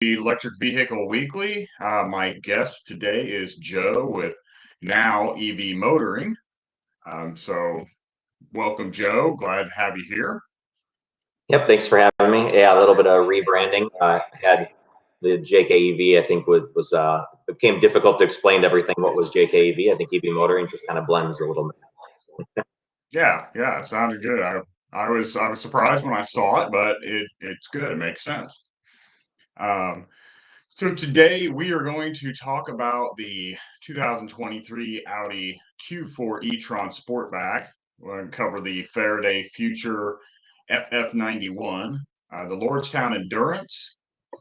Electric Vehicle Weekly. My guest today is Joe with Now EV Motoring. So welcome, Joe. Glad to have you here. Yep, thanks for having me. Yeah, a little bit of rebranding. Had the JKEV, I think became difficult to explain everything what was JKEV. I think EV motoring just kind of blends a little bit. Yeah, it sounded good. I was surprised when I saw it, but it's good. It makes sense. So today we are going to talk about the 2023 Audi Q4 E-Tron Sportback. We're going to cover the Faraday Future FF91, the Lordstown Endurance,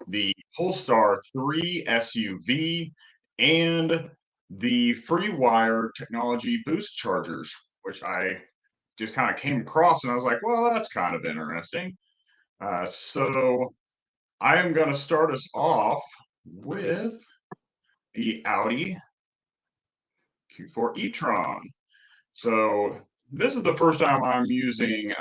the Pulstar 3 SUV, and the FreeWire technology boost chargers, which I just kind of came across and I was like, well, that's kind of interesting. So I am going to start us off with the Audi Q4 E-Tron. So this is the first time I'm using,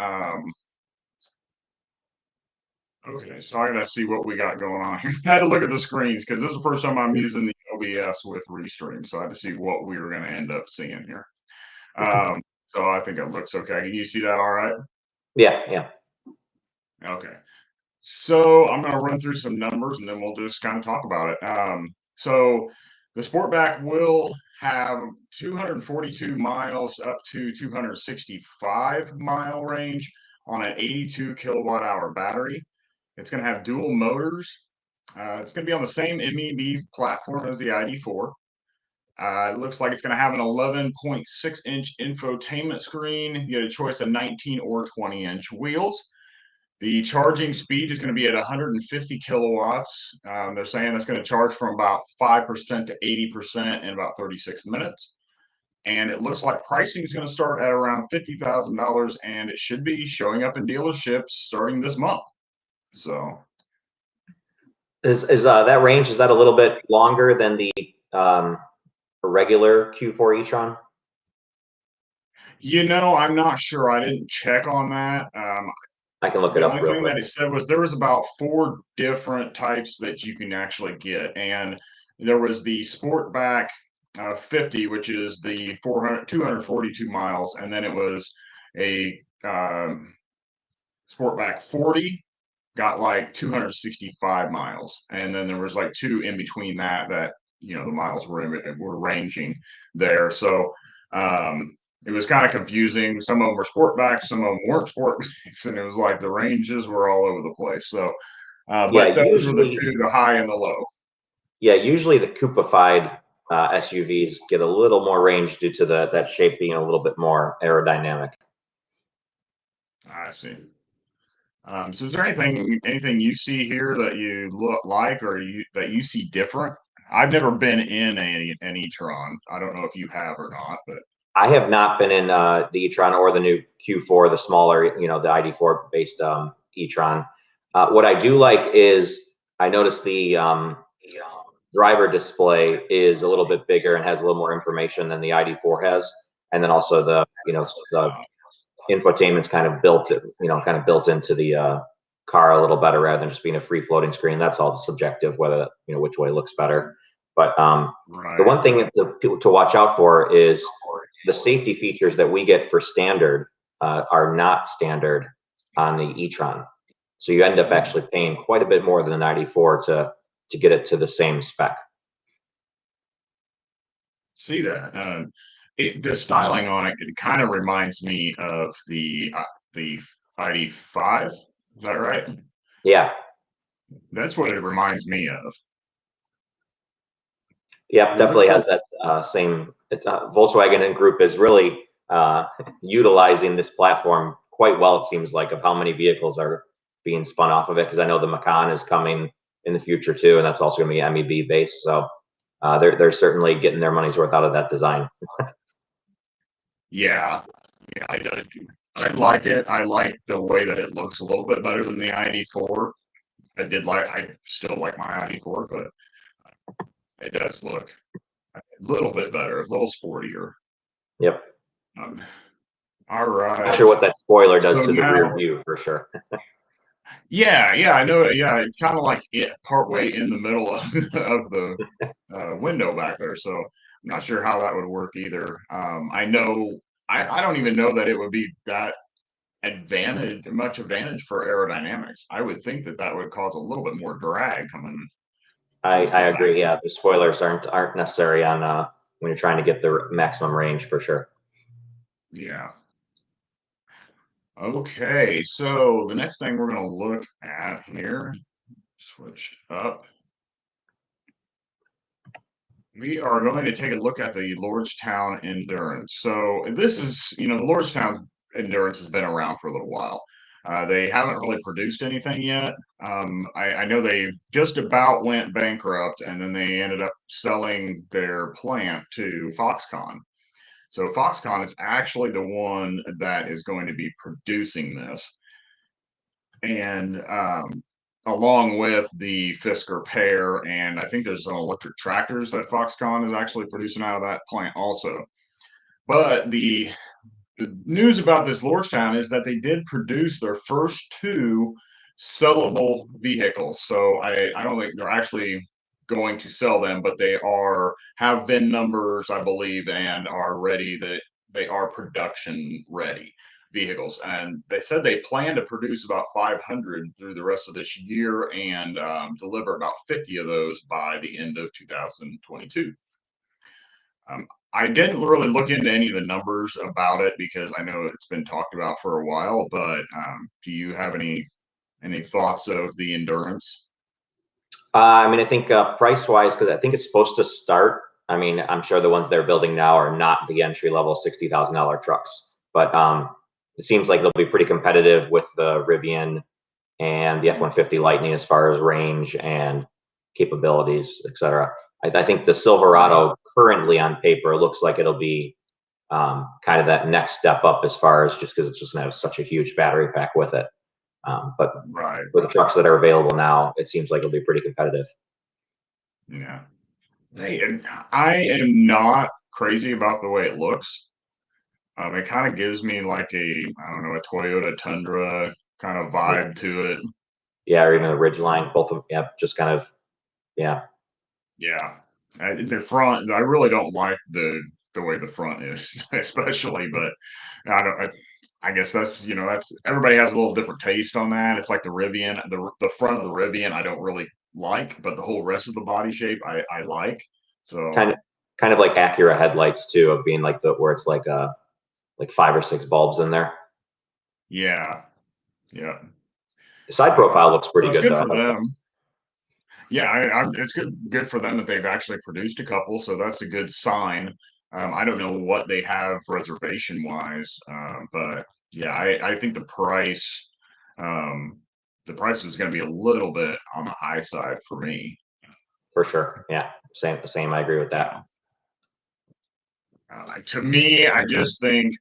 okay, so I gotta see what we got going on here. I had to look at the screens because this is the first time I'm using the OBS with Restream, so I had to see what we were gonna end up seeing here. So I think it looks okay. Can you see that all right? Yeah. Okay. So I'm going to run through some numbers and then we'll just kind of talk about it. So the Sportback will have 242 miles up to 265 mile range on an 82 kilowatt hour battery. It's going to have dual motors. It's going to be on the same MEB platform as the ID4. It looks like it's going to have an 11.6-inch infotainment screen. You get a choice of 19 or 20-inch wheels. The charging speed is going to be at 150 kilowatts. They're saying that's going to charge from about 5% to 80% in about 36 minutes. And it looks like pricing is going to start at around $50,000, and it should be showing up in dealerships starting this month. So, Is that range, is that a little bit longer than the regular Q4 E-Tron? I'm not sure. I didn't check on that. I can look it up real quick. The only thing that it said was there was about 4 different types that you can actually get, and there was the Sportback 50, which is the 242 miles, and then it was a Sportback 40, got like 265 miles, and then there was like 2 in between that the miles were ranging there. So it was kind of confusing. Some of them were Sportbacks, some of them weren't Sportbacks, and it was like the ranges were all over the place. So, but those were the high and the low. Yeah, usually the coupified SUVs get a little more range due to that shape being a little bit more aerodynamic. I see. So is there anything you see here that you like or that you see different? I've never been in an e-tron. I don't know if you have or not, but I have not been in the e-tron or the new Q4, the smaller, the ID4 based e-tron. What I do like is I noticed the driver display is a little bit bigger and has a little more information than the ID4 has, and then also the infotainment's kind of built into the car a little better rather than just being a free floating screen. That's all subjective, whether which way looks better. But the one thing to watch out for is the safety features that we get for standard are not standard on the e-tron. So you end up actually paying quite a bit more than an ID4 to get it to the same spec. See that? The styling on it kind of reminds me of the ID5. Is that right? Yeah. That's what it reminds me of. Yeah, definitely has that same. Volkswagen and Group is really utilizing this platform quite well. It seems like of how many vehicles are being spun off of it, because I know the Macan is coming in the future too, and that's also going to be MEB based. So they're certainly getting their money's worth out of that design. Yeah, I like it. I like the way that it looks a little bit better than the ID4. I still like my ID4, but it does look a little bit better, a little sportier. Yep. All right. Not sure what that spoiler does to the rear view for sure. Yeah, I know. Yeah, it's kind of like it partway in the middle of, of the window back there. So I'm not sure how that would work either. I know I don't even know that it would be that much advantage for aerodynamics. I would think that that would cause a little bit more drag coming off I the back. agree. Yeah, the spoilers aren't necessary on when you're trying to get the maximum range for sure. Yeah. Okay, so the next thing we're going to look at here, switch up. We are going to take a look at the Lordstown Endurance. So this is, the Lordstown Endurance has been around for a little while. They haven't really produced anything yet. I know they just about went bankrupt, and then they ended up selling their plant to Foxconn. So Foxconn is actually the one that is going to be producing this. And along with the Fisker pair, and I think there's some electric tractors that Foxconn is actually producing out of that plant also. But the news about this Lordstown is that they did produce their first two sellable vehicles. So I don't think they're actually going to sell them, but they have VIN numbers, I believe, and are ready, that they are production ready vehicles. And they said they plan to produce about 500 through the rest of this year, and deliver about 50 of those by the end of 2022. I didn't really look into any of the numbers about it because I know it's been talked about for a while, but do you have any thoughts of the Endurance? I mean, I think price wise, because I think it's supposed to start. I mean, I'm sure the ones they're building now are not the entry level $60,000 trucks, but it seems like they'll be pretty competitive with the Rivian and the F-150 Lightning as far as range and capabilities, etc. I think the Silverado currently on paper looks like it'll be kind of that next step up as far as just because it's just going to have such a huge battery pack with it. But Right. for the trucks that are available now, it seems like it'll be pretty competitive. Yeah. Hey, I am not crazy about the way it looks. It kind of gives me like I don't know, a Toyota Tundra kind of Yeah, vibe to it. yeah, or even the Ridgeline, both of them, yeah, just kind of, yeah, Yeah. The front, I really don't like the way the front is, especially, but I don't. I guess that's everybody has a little different taste on that. It's like the Rivian, the front of the Rivian, I don't really like, but the whole rest of the body shape, I like. kind So of, kind of like Acura headlights too, of being like the where it's like 5 or 6 bulbs in there. yeah, yeah. The side profile looks So pretty it's good good though. I for like that. them. Yeah, it's good for them that they've actually produced a couple. So that's a good sign. I don't know what they have reservation wise, but yeah, I think um, the price is going to be a little bit on the high side for me. For sure. Yeah, same. I agree with that. Yeah. To me, I just think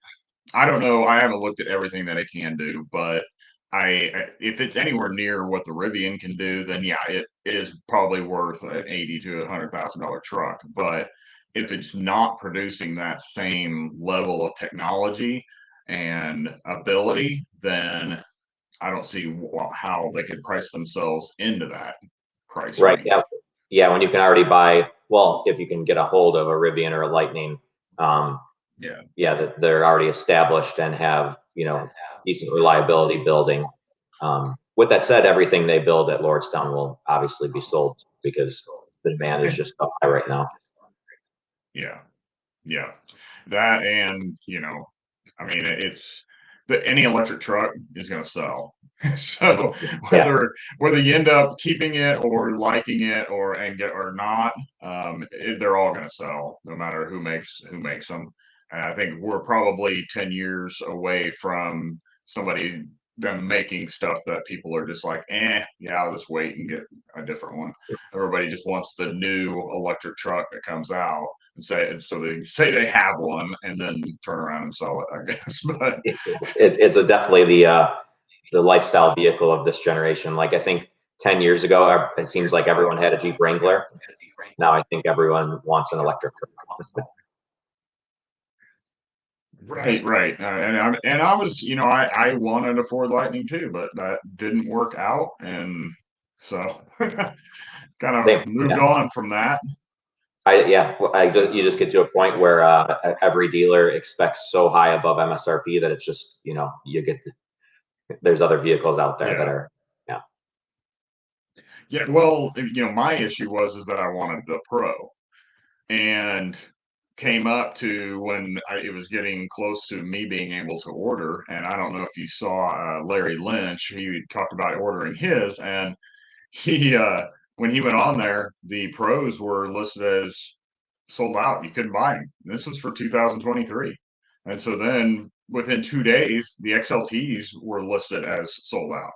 I don't know. I haven't looked at everything that it can do, but if it's anywhere near what the Rivian can do, then yeah, it is probably worth an 80 to $100,000 truck. But if it's not producing that same level of technology and ability, then I don't see how they could price themselves into that price Right. range. Yeah. Yeah. When you can already buy, well, if you can get a hold of a Rivian or a Lightning, um, Yeah. yeah, that they're already established and have, decent reliability building. With that said, everything they build at Lordstown will obviously be sold because the demand is just so high right now. Yeah. Yeah. That, and I mean, any electric truck is going to sell. So Yeah, whether you end up keeping it or liking it or not, they're all going to sell no matter who makes them. And I think we're probably 10 years away from them making stuff that people are just like, yeah, I'll just wait and get a different one. Everybody just wants the new electric truck that comes out and so they say they have one and then turn around and sell it, I guess. But it's definitely the lifestyle vehicle of this generation. Like I think 10 years ago, it seems like everyone had a Jeep Wrangler. Now I think everyone wants an electric truck. Right. And I was, I wanted a Ford Lightning too, but that didn't work out, and so kind of Same. moved Yeah. on from that. You just get to a point where every dealer expects so high above MSRP that it's just, there's other vehicles out there that Yeah. are, yeah. Yeah. Well, my issue was is that I wanted the Pro, and came up to when it was getting close to me being able to order. And I don't know if you saw Larry Lynch, he talked about ordering his, and he when he went on there, the Pros were listed as sold out. You couldn't buy them. This was for 2023. And so then within 2 days, the XLTs were listed as sold out.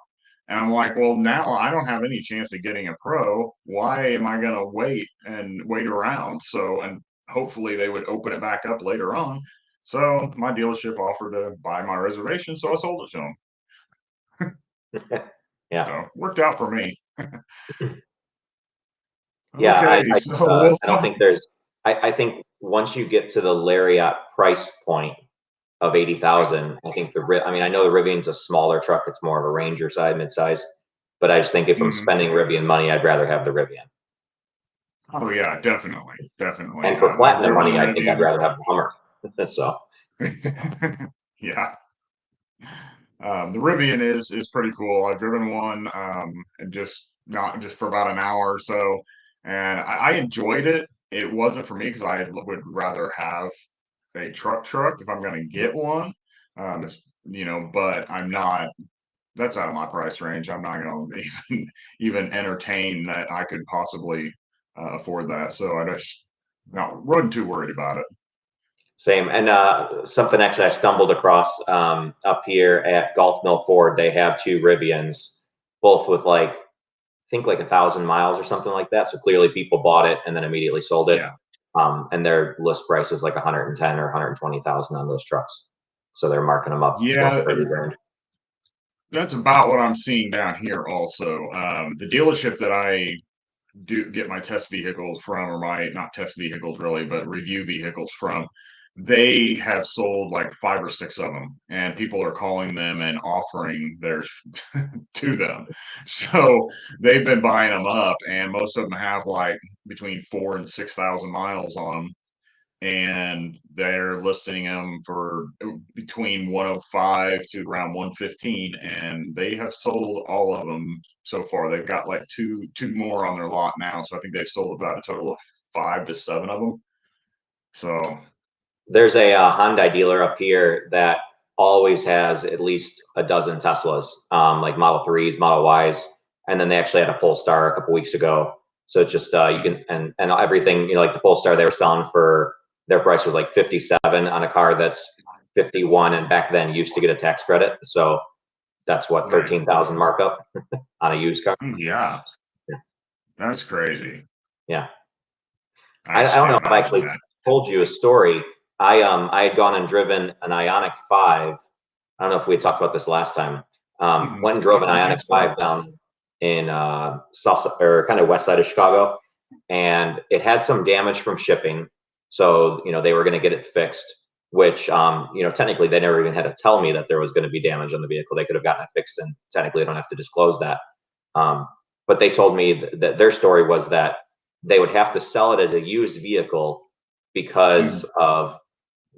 And I'm like, well, now I don't have any chance of getting a Pro. Why am I going to wait around? So, and hopefully they would open it back up later on. So my dealership offered to buy my reservation, so I sold it to them. Yeah. So worked out for me. Yeah, Okay, so I don't think I think once you get to the Lariat price point of 80,000, I think I know the Rivian's a smaller truck. It's more of a Ranger side, midsize. But I just think if I'm spending Rivian money, I'd rather have the Rivian. Oh yeah, definitely. And for I've platinum driven money, the I think I'd Rivian. rather have the Hummer. So Yeah. The Rivian is pretty cool. I've driven one, and just not just for about an hour or so, and I enjoyed it. It wasn't for me because I would rather have a truck if I'm going to get one. But I'm not. That's out of my price range. I'm not going to even entertain that I could possibly afford that. So I just wasn't too worried about it. same. And something actually I stumbled across up here at Golf Mill Ford. They have two Rivians, both with I think 1,000 miles or something like that. So clearly people bought it and then immediately sold it. Yeah. And their list price is like 110 or 120,000 on those trucks. So they're marking them up Yeah, 30 grand. that's about what I'm seeing down here also. The dealership that I do get my test vehicles from, or my not test vehicles really, but review vehicles from, they have sold like 5 or 6 of them, and people are calling them and offering theirs to them. So they've been buying them up, and most of them have like between 4 and 6 thousand miles on them, and they're listing them for between 105 to around 115, and they have sold all of them so far. They've got like two more on their lot now, so I think they've sold about a total of 5 to 7 of them. So There's a Hyundai dealer up here that always has at least a dozen Teslas, like Model 3s, Model Ys, and then they actually had a Polestar a couple weeks ago. So it's just you can and everything, like the Polestar they were selling for, their price was like 57 on a car that's 51, and back then used to get a tax credit. So that's what, 13,000 markup on a used car. yeah, that's crazy. Yeah. I I just don't know can't if I've imagine actually that. told you a story. I had gone and driven an Ioniq 5. I don't know if we had talked about this last time. Went and drove I an don't think Ioniq so. 5 down in South, or kind of west side of Chicago, and it had some damage from shipping. So they were going to get it fixed, which technically they never even had to tell me that there was going to be damage on the vehicle. They could have gotten it fixed, and technically I don't have to disclose that. But they told me that their story was that they would have to sell it as a used vehicle because of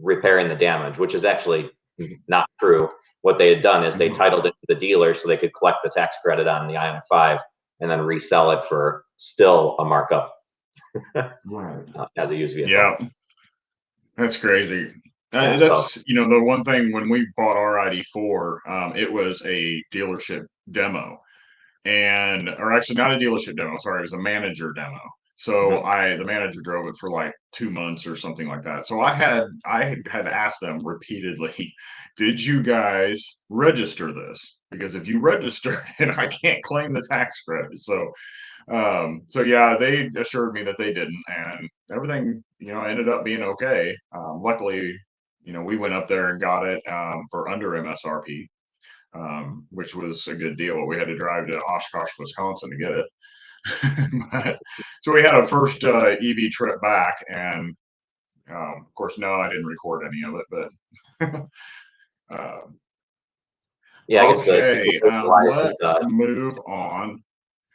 repairing the damage, which is actually not true. What they had done is they titled it to the dealer so they could collect the tax credit on the Ioniq 5 and then resell it for still a markup as a used vehicle. Yeah, that's crazy. Yeah, That's the one thing when we bought our ID4, it was a dealership demo, or actually not a dealership demo. Sorry, it was a manager demo. So the manager drove it for like 2 months or something like that. So I had asked them repeatedly, did you guys register this? Because if you register it, I can't claim the tax credit. So yeah, they assured me that they didn't, and everything, ended up being okay. Luckily, we went up there and got it for under MSRP, which was a good deal. We had to drive to Oshkosh, Wisconsin to get it. So we had a first EV trip back, and Of course, no, I didn't record any of it, but Yeah, I guess okay. Let's the move on.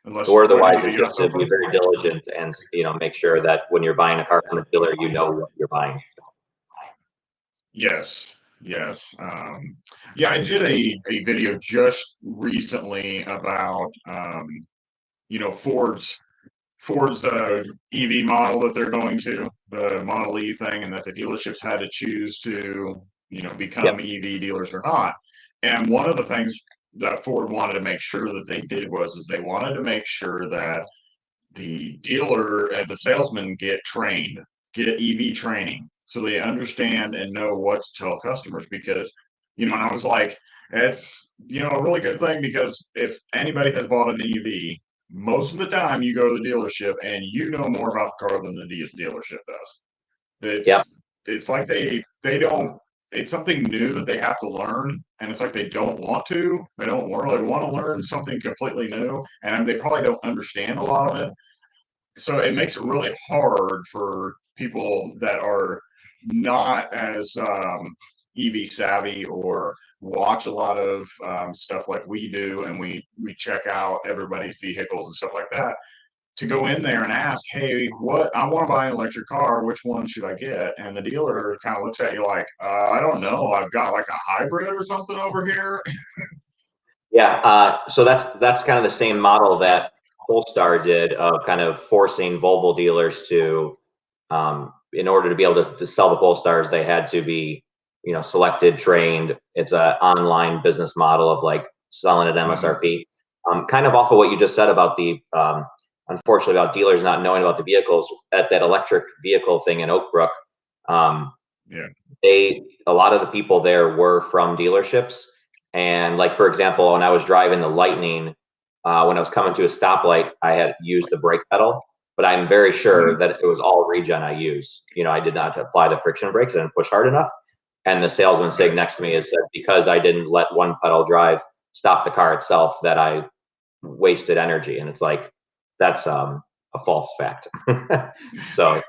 the Unless word of the Wendy, wise did is you got just to be something? very diligent and make sure that when you're buying a car from a dealer, you know what you're buying. Yes, yes. Yeah, I did a video just recently about Ford's EV model that they're going to, the Model E thing, and that the dealerships had to choose to, become Yep. EV dealers or not. And one of the things that Ford wanted to make sure that they did is they wanted to make sure that the dealer and the salesman get trained, get EV training, so they understand and know what to tell customers. Because, and I was like, it's, a really good thing, because if anybody has bought an EV, most of the time you go to the dealership and you know more about the car than the dealership does. Yep. It's like they don't. It's something new that they have to learn, and it's like they don't want to. They don't really want to learn something completely new, and they probably don't understand a lot of it. So it makes it really hard for people that are not as EV savvy, or watch a lot of stuff like we do, and we check out everybody's vehicles and stuff like that, to go in there and ask, hey, what, I want to buy an electric car, which one should I get? And the dealer kind of looks at you like, I don't know, I've got like a hybrid or something over here. Yeah. So that's kind of the same model that Polestar did, of kind of forcing Volvo dealers to, in order to be able to sell the Polestars, they had to be, selected, trained. It's an online business model of like selling at MSRP. Kind of off of what you just said about the, unfortunately, about dealers not knowing about the vehicles. At that electric vehicle thing in Oak Brook, Yeah. a lot of the people there were from dealerships. And like, for example, when I was driving the Lightning, when I was coming to a stoplight, I had used the brake pedal, but I'm very sure that it was all regen I used. I did not apply the friction brakes. I didn't push hard enough. And the salesman sitting next to me has said, because I didn't let one pedal drive stop the car itself, that I wasted energy. And it's like, that's a false fact. So,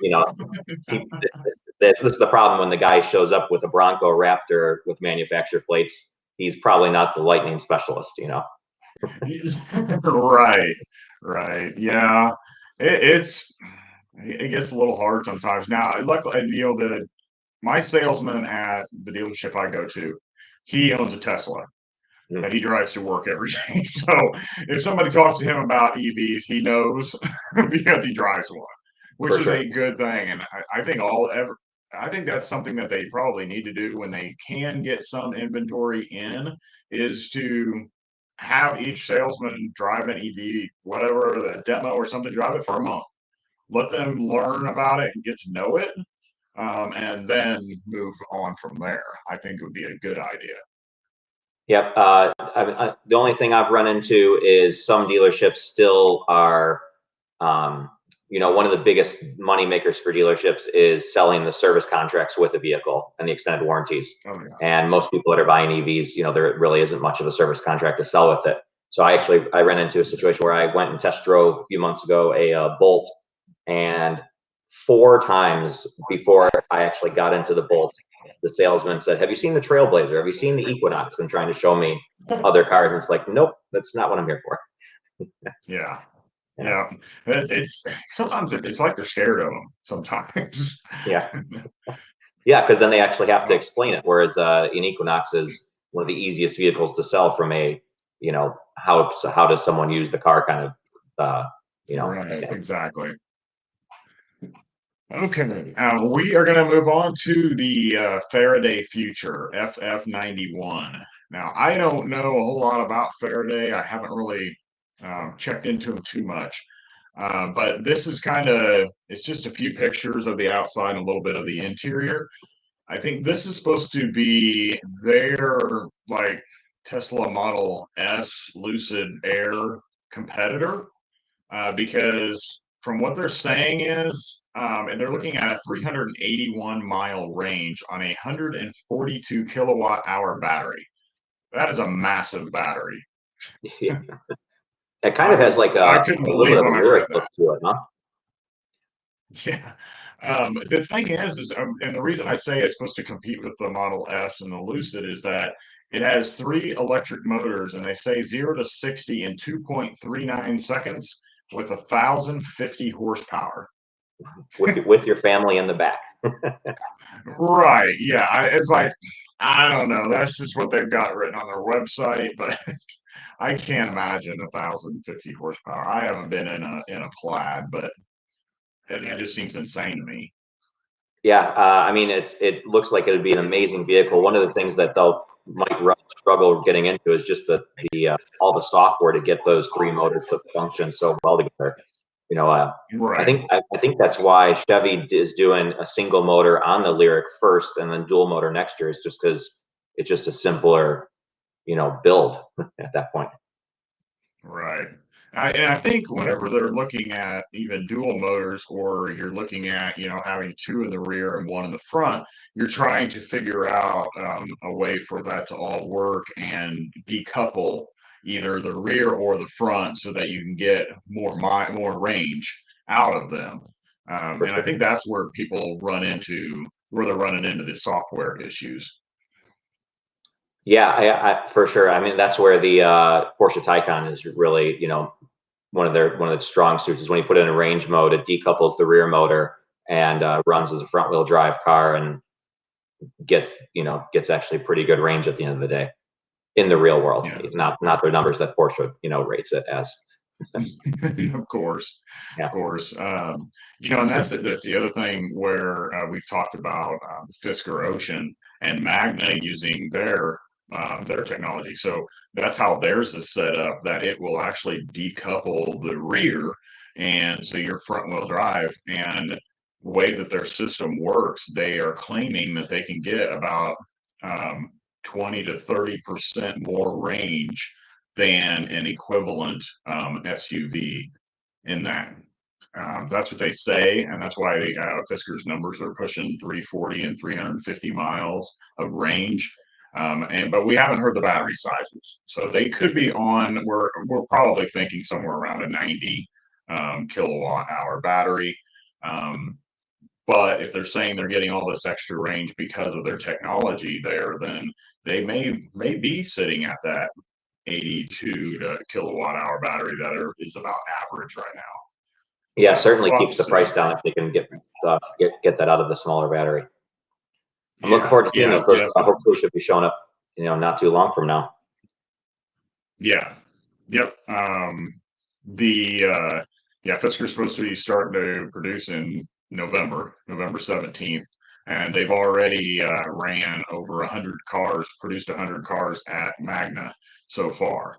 this is the problem when the guy shows up with a Bronco Raptor with manufacturer plates. He's probably not the Lightning specialist, Right, right. Yeah. It gets a little hard sometimes. Now, luckily, my salesman at the dealership I go to, he owns a Tesla that he drives to work every day. So if somebody talks to him about EVs, he knows because he drives one, which For is sure. a good thing. And I think that's something that they probably need to do when they can get some inventory in, is to have each salesman drive an EV, whatever, the demo or something, drive it for a month. Let them learn about it and get to know it, and then move on from there. I think it would be a good idea. Yep. The only thing I've run into is some dealerships still are, one of the biggest money makers for dealerships is selling the service contracts with the vehicle and the extended warranties. Oh, yeah. And most people that are buying EVs, there really isn't much of a service contract to sell with it. So I ran into a situation where I went and test drove a few months ago a Bolt, and 4 times before I actually got into the Bolt, the salesman said, have you seen the Trailblazer? Have you seen the Equinox? And trying to show me other cars. And it's like, nope, that's not what I'm here for. Yeah. Yeah. It's sometimes it's like they're scared of them sometimes. Yeah. Yeah. Cause then they actually have to explain it. Whereas an Equinox is one of the easiest vehicles to sell from a, how does someone use the car kind of, Right. standpoint. Exactly. Okay, we are going to move on to the Faraday Future FF91. Now, I don't know a whole lot about Faraday. I haven't really checked into them too much. But this is it's just a few pictures of the outside and a little bit of the interior. I think this is supposed to be their, like, Tesla Model S Lucid Air competitor, because from what they're saying is, and they're looking at a 381-mile range on a 142 kilowatt hour battery. That is a massive battery. Yeah. It kind of has like I a couldn't little bit believe of when a I lyric read look that. to it, huh? Yeah. The thing is, and the reason I say it's supposed to compete with the Model S and the Lucid is that it has 3 electric motors, and they say 0 to 60 in 2.39 seconds with 1,050 horsepower. With your family in the back. Right. Yeah. It's like, I don't know. That's just what they've got written on their website, but I can't imagine 1,050 horsepower. I haven't been in a Plaid, but it just seems insane to me. Yeah, I mean, it looks like it would be an amazing vehicle. One of the things that they'll might struggle getting into is just the all the software to get those 3 motors to function so well together. You know, Right. I think that's why Chevy is doing a single motor on the Lyriq first and then dual motor next year. Is just because it's just a simpler, build at that point. Right. And I think whenever they're looking at even dual motors, or you're looking at, having 2 in the rear and 1 in the front, you're trying to figure out a way for that to all work and decouple either the rear or the front so that you can get more range out of them. For And I sure. think that's where where they're running into the software issues. Yeah, for sure. I mean, that's where the Porsche Taycan is really, one of its strong suits is when you put it in range mode, it decouples the rear motor and runs as a front wheel drive car and gets actually pretty good range at the end of the day in the real world, Yeah. not the numbers that Porsche rates it as. Of course, Yeah, of course. And that's the other thing where we've talked about Fisker Ocean and Magna using their technology. So that's how theirs is set up, that it will actually decouple the rear, and so your front wheel drive. And the way that their system works, they are claiming that they can get about um, 20 to 30% more range than an equivalent SUV in that. That's what they say, and that's why Fisker's numbers are pushing 340 and 350 miles of range. But we haven't heard the battery sizes, so they could be on. We're probably thinking somewhere around a 90 kilowatt hour battery. Um, but if they're saying they're getting all this extra range because of their technology there, then they may be sitting at that 82 kilowatt hour battery that is about average right now. yeah, But certainly we'll have to keeps the see. price down if they can get that out of the smaller battery. I'm looking Yeah, forward to seeing yeah, those. Those definitely. hopefully should be showing up, not too long from now. Yeah, yep. The Yeah, Fisker's supposed to be starting to produce in November 17th, and they've already ran over 100 cars, produced 100 cars at Magna so far.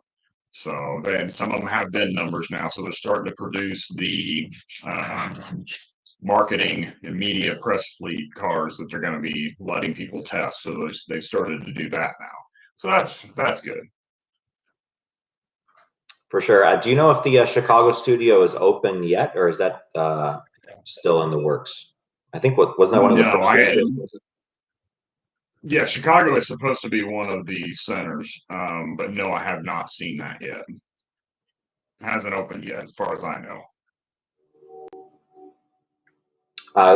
So then some of them have VIN numbers now, so they're starting to produce the marketing and media press fleet cars that they're going to be letting people test. So they've started to do that now. So that's good. For sure. Do you know if the Chicago studio is open yet, or is that still in the works? I think wasn't that one of the No, first I studios? Yeah, Chicago is supposed to be one of the centers, but no, I have not seen that yet. It hasn't opened yet, as far as I know.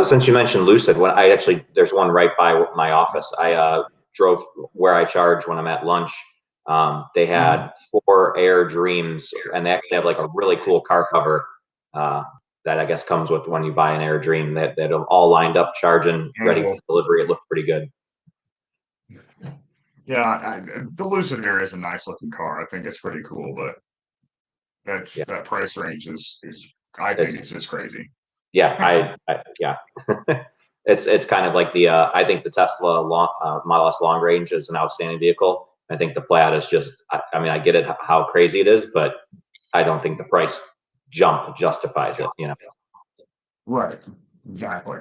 Since you mentioned Lucid, there's one right by my office. I drove where I charge when I'm at lunch. They had 4 Air Dreams, and they actually have like a really cool car cover that I guess comes with when you buy an Air Dream that are all lined up, charging, ready for delivery. It looked pretty good. Yeah, the Lucid Air is a nice looking car. I think it's pretty cool, but Yeah, that price range is I think it's it's just crazy. yeah, yeah. It's kind of like I think the Tesla Model S long range is an outstanding vehicle. I think the Plaid is just, I mean, I get it how crazy it is, but I don't think the price jump justifies it. Right, exactly.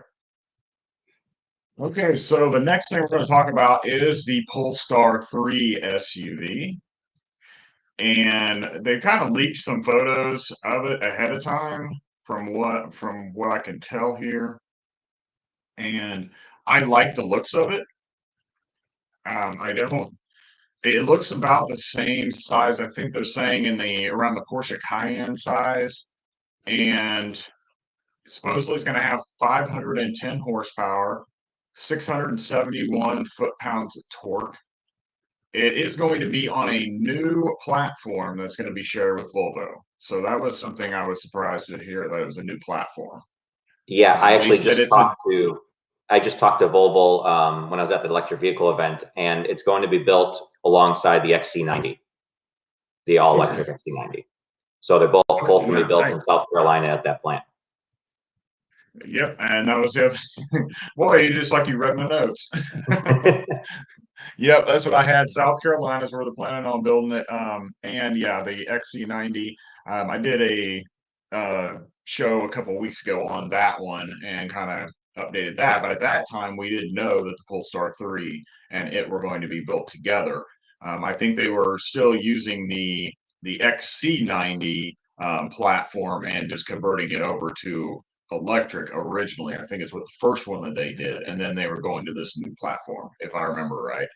Okay, so the next thing we're going to talk about is the Polestar 3 SUV. And they kind of leaked some photos of it ahead of time from what I can tell here. And I like the looks of it. I don't. It looks about the same size. I think they're saying in the around the Porsche Cayenne size, and Supposedly it's going to have 510 horsepower, 671 foot-pounds of torque. It is going to be on a new platform that's going to be shared with Volvo. So that was something I was surprised to hear, that it was a new platform. Yeah, I They actually said just talked to Volvo when I was at the electric vehicle event, and it's going to be built alongside the XC90, the all-electric XC90. So they're both going to be built in South Carolina at that plant. Yep, and that was the other thing. Boy, just like you read my notes. Yep, that's what I had. South Carolina is where they're planning on building it. And yeah, the XC90. I did a show a couple weeks ago on that one and kind of updated that. But at that time, we didn't know that the Polestar 3 and it were going to be built together. I think they were still using the XC90 platform and just converting it over to electric originally. I think it's what the first one that they did, and then they were going to this new platform, if I remember right.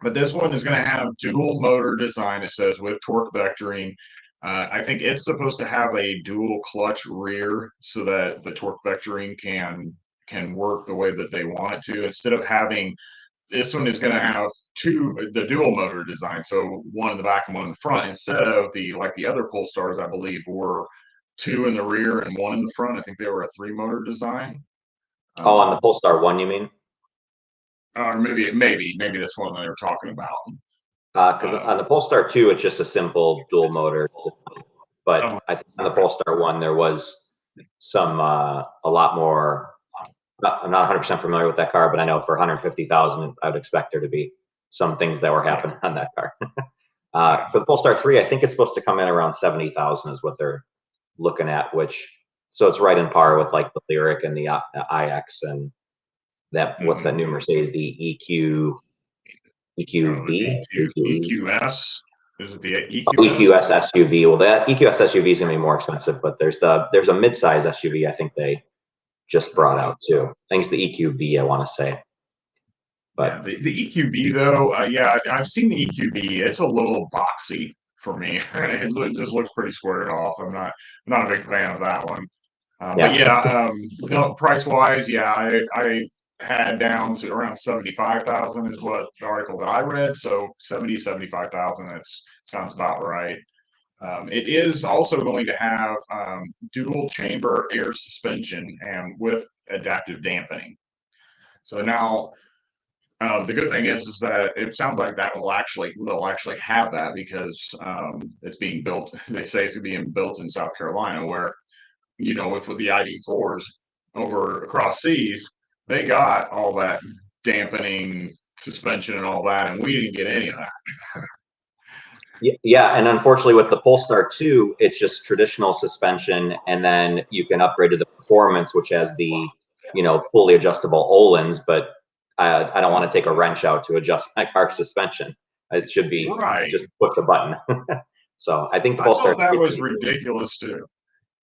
But this one is going to have dual motor design, it says, with torque vectoring. I think it's supposed to have a dual clutch rear so that the torque vectoring can work the way that they want it to. Instead of having, this one is going to have the dual motor design, so one in the back and one in the front, instead of like the other Polestars, I believe, were two in the rear and one in the front. I think they were a 3-motor design. Oh, on the Polestar 1, you mean? Or maybe that's one they were talking about. Because on the Polestar 2, it's just a simple dual motor. But I think on the Polestar 1, there was some a lot more. I'm not 100% familiar with that car, but I know for 150,000, I would expect there to be some things that were happening on that car. For the Polestar 3, I think it's supposed to come in around 70,000 is what they're looking at, so it's right in par with like the Lyriq and the iX and that. What's that new Mercedes? The EQB? EQS? Is it the EQS? EQS SUV. Well, that EQS SUV is going to be more expensive, but there's a mid-size SUV I think they just brought out too. I think it's the EQB, I want to say. But yeah, the EQB though, yeah, I've seen the EQB. It's a little boxy for me. It just looks pretty squared off. I'm not a big fan of that one. But yeah, price wise, yeah, I had down to around 75,000 is what the article that I read. So 75,000, that sounds about right. It is also going to have dual chamber air suspension and with adaptive dampening. So now the good thing is that it sounds like they'll actually have that because it's being built. They say it's being built in South Carolina, where with the ID4s over across seas, they got all that dampening suspension and all that, and we didn't get any of that. Yeah, and unfortunately with the Polestar 2, it's just traditional suspension, and then you can upgrade to the Performance, which has the fully adjustable Öhlins, but I don't want to take a wrench out to adjust my car's suspension. It should be just push the button. So I think the Polestar that was ridiculous too.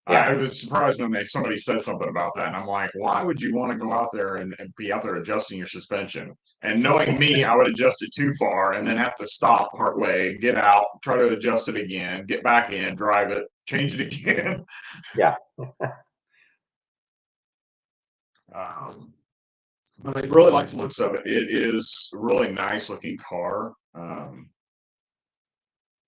Yeah. I was surprised when somebody said something about that, and I'm like, why would you want to go out there and be out there adjusting your suspension? And knowing me, I would adjust it too far and then have to stop partway, get out, try to adjust it again, get back in, drive it, change it again. Yeah. But I really like the looks of it. It is a really nice looking car.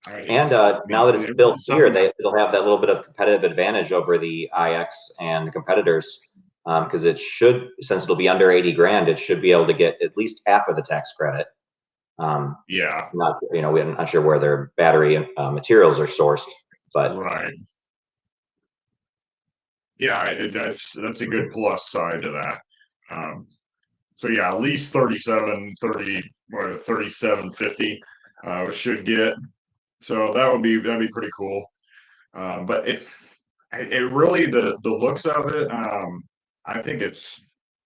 And now that it's built here, they'll have that little bit of competitive advantage over the iX and the competitors, because it should, since it'll be under 80 grand, it should be able to get at least half of the tax credit. Yeah. We're not sure where their battery materials are sourced, but right. Yeah, that's a good plus side to that. So yeah, at least 3750 should get. So that'd be pretty cool. But it really, the looks of it, I think it's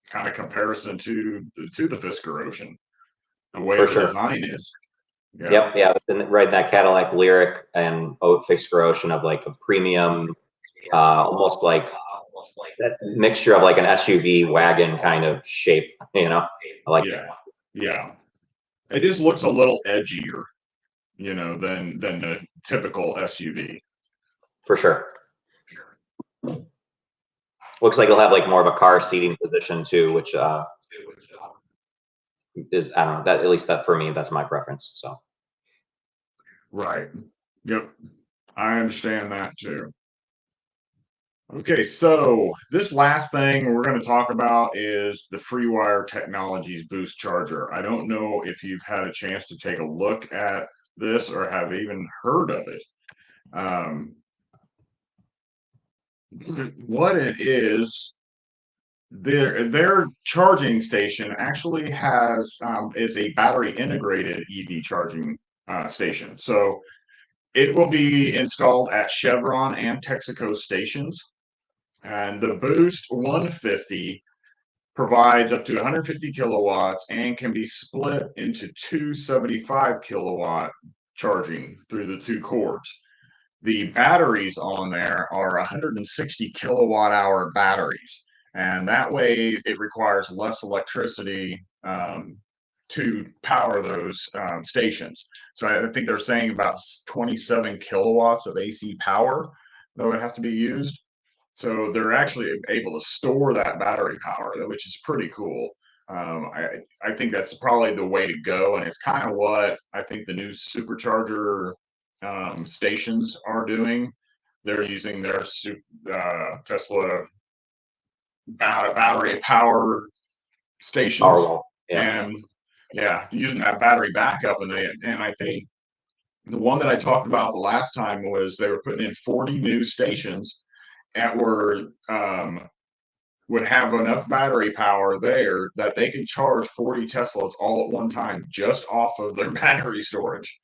kind of comparison to the Fisker Ocean, the way the design is. Yeah. Yep, yeah, right in that Cadillac Lyriq and Fisker Ocean of like a premium, almost like that mixture of like an SUV wagon kind of shape, I like that. Yeah. It just looks a little edgier, than the typical SUV. For sure. Looks like it'll have like more of a car seating position too, which is, I don't know, that, at least that for me, that's my preference. So Right. Yep. I understand that too. Okay, so this last thing we're going to talk about is the FreeWire Technologies Boost Charger. I don't know if you've had a chance to take a look at this or have even heard of it. What it is, their charging station actually is a battery integrated EV charging station. So it will be installed at Chevron and Texaco stations. And the Boost 150 provides up to 150 kilowatts and can be split into two 75 kilowatt charging through the two cords. The batteries on there are 160 kilowatt hour batteries, and that way it requires less electricity to power those stations. So I think they're saying about 27 kilowatts of AC power that would have to be used. So they're actually able to store that battery power, which is pretty cool. I think that's probably the way to go, and it's kind of what I think the new supercharger stations are doing. They're using their Tesla battery power stations, Powerwall, yeah. and yeah, using that battery backup. And I think the one that I talked about the last time was they were putting in 40 new stations that would have enough battery power there that they could charge 40 Teslas all at one time just off of their battery storage.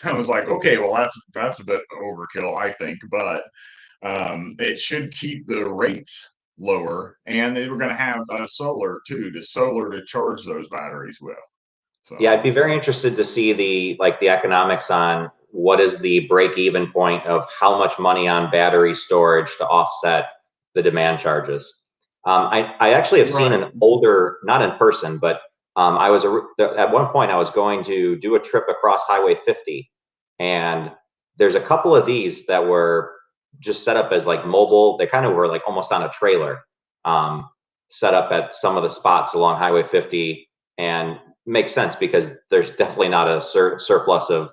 I was like, okay, well, that's a bit overkill, I think, but it should keep the rates lower, and they were going to have solar too, solar to charge those batteries with. So Yeah, I'd be very interested to see the economics on what is the break even point of how much money on battery storage to offset the demand charges. I actually have seen an older, not in person, but I was at one point I was going to do a trip across Highway 50, and there's a couple of these that were just set up as like mobile. They kind of were like almost on a trailer, set up at some of the spots along Highway 50, and makes sense because there's definitely not a surplus of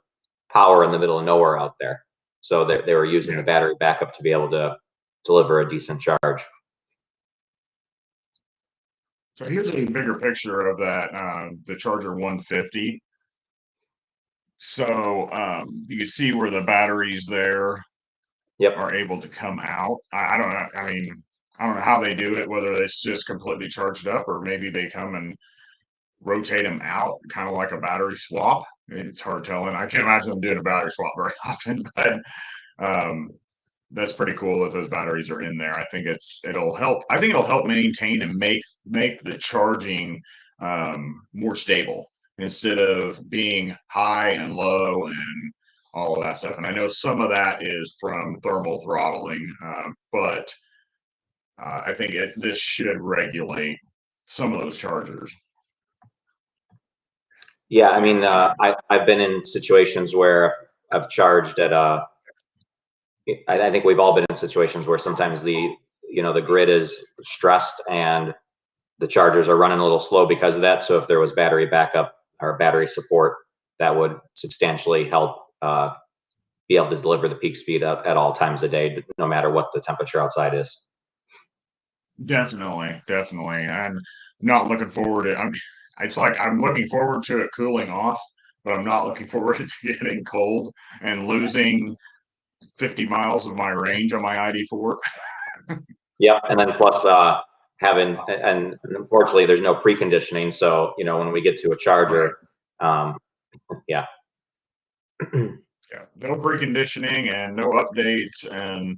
power in the middle of nowhere out there. So they were using the battery backup to be able to deliver a decent charge. So here's a bigger picture of that, the Charger 150. So you can see where the batteries there are able to come out. I don't know. I mean, I don't know how they do it, whether it's just completely charged up or maybe they come and rotate them out, kind of like a battery swap. It's hard telling. I can't imagine them doing a battery swap very often, but that's pretty cool that those batteries are in there. I think it'll help. I think it'll help maintain and make the charging more stable instead of being high and low and all of that stuff. And I know some of that is from thermal throttling, but I think this should regulate some of those chargers. Yeah, I mean, I've been in situations where I've charged at I think we've all been in situations where sometimes the grid is stressed and the chargers are running a little slow because of that. So if there was battery backup or battery support, that would substantially help be able to deliver the peak speed at all times of day, no matter what the temperature outside is. Definitely, definitely. I'm not looking forward to it's like I'm looking forward to it cooling off, but I'm not looking forward to getting cold and losing 50 miles of my range on my ID4. Yep, and then plus having, and unfortunately there's no preconditioning, so when we get to a charger, yeah. Yeah, no preconditioning and no updates, and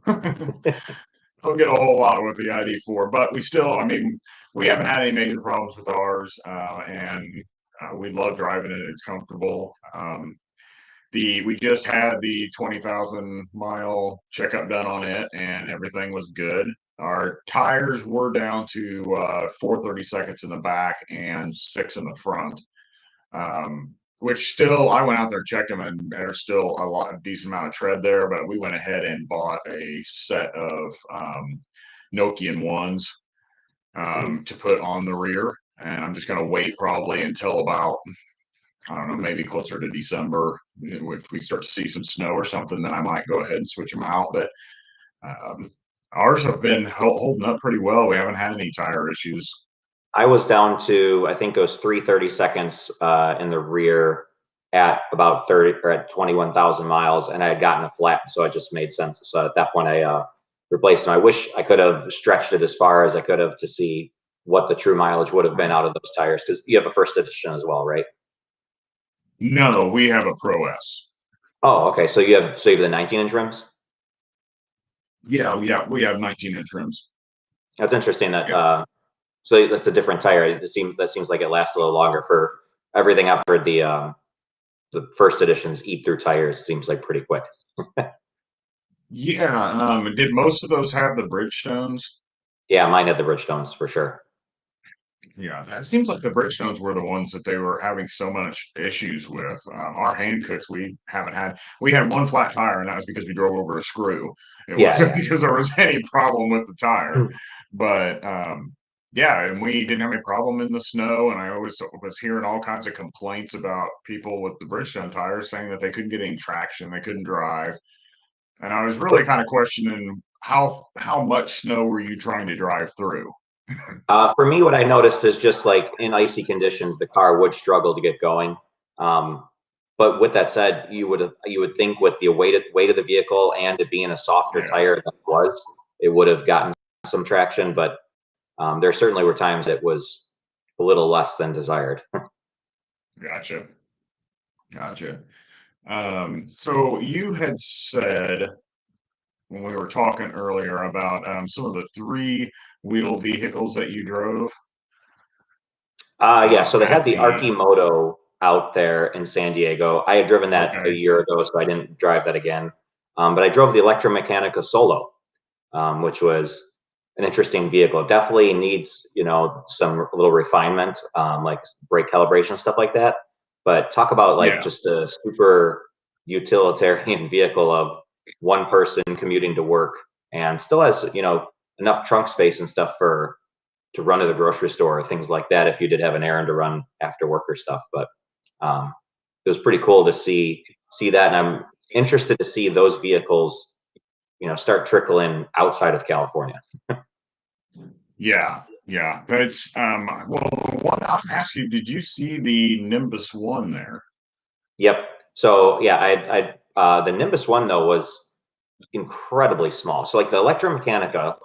don't get a whole lot with the ID4, but I mean, we haven't had any major problems with ours, and we love driving it. It's comfortable. We just had the 20,000 mile checkup done on it, and everything was good. Our tires were down to 432nds in the back and 6 in the front. which still, I went out there, checked them, and there's still a decent amount of tread there, but we went ahead and bought a set of Nokian ones to put on the rear. And I'm just going to wait probably until about, I don't know, maybe closer to December. If we start to see some snow or something, then I might go ahead and switch them out. But um, ours have been holding up pretty well. We haven't had any tire issues. I was down to, I think it was 3/32 in the rear at about 30 or at 21,000 miles, and I had gotten a flat, so it just made sense. So at that point, I replaced them. I wish I could have stretched it as far as I could have to see what the true mileage would have been out of those tires, because you have a first edition as well, right? No, we have a Pro S. Oh, okay. So you have the 19-inch rims. Yeah, we have 19-inch rims. That's interesting. So that's a different tire. That seems like it lasts a little longer. For everything I've heard, the first editions eat through tires. Seems like pretty quick. Yeah. Did most of those have the Bridgestones? Yeah, mine had the Bridgestones for sure. Yeah, that seems like the Bridgestones were the ones that they were having so much issues with. Our Hancocks, we haven't had. We had one flat tire, and that was because we drove over a screw. It wasn't because there was any problem with the tire. But yeah, and we didn't have any problem in the snow. And I always was hearing all kinds of complaints about people with the Bridgestone tires saying that they couldn't get any traction, they couldn't drive. And I was really kind of questioning how much snow were you trying to drive through? For me, what I noticed is just like in icy conditions, the car would struggle to get going. But with that said, you would think with the weight of the vehicle and it being a softer tire than it was, it would have gotten some traction. But there certainly were times it was a little less than desired. Gotcha. So you had said when we were talking earlier about some of the three-wheel vehicles that you drove. Yeah, so they had the Archimoto out there in San Diego. I had driven that a year ago, so I didn't drive that again. But I drove the Electromechanica Solo, which was an interesting vehicle. It definitely needs, some little refinement, like brake calibration, stuff like that. But talk about like just a super utilitarian vehicle of one person commuting to work, and still has, enough trunk space and stuff to run to the grocery store or things like that if you did have an errand to run after work or stuff. But it was pretty cool to see that, and I'm interested to see those vehicles, start trickling outside of California. Yeah. But it's well, one I'll ask you, did you see the Nimbus One there? Yep. So yeah, the Nimbus One though was incredibly small. So like the Electromechanica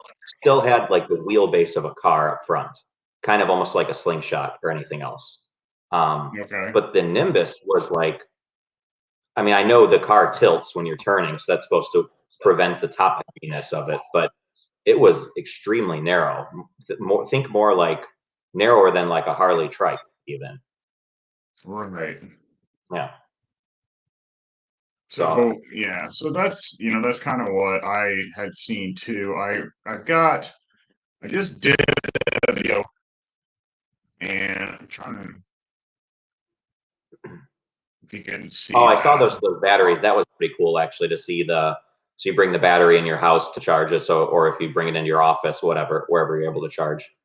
still had like the wheelbase of a car up front, kind of almost like a slingshot or anything else. But the Nimbus was like, I mean, I know the car tilts when you're turning, so that's supposed to prevent the top heaviness of it, but it was extremely narrow. Think more like narrower than like a Harley trike even. Right. Yeah. So that's that's kind of what I had seen too. I just did a video, and I'm trying to, if you can see. Oh, I saw those batteries. That was pretty cool actually to see so you bring the battery in your house to charge it. So, or if you bring it into your office, whatever, wherever you're able to charge.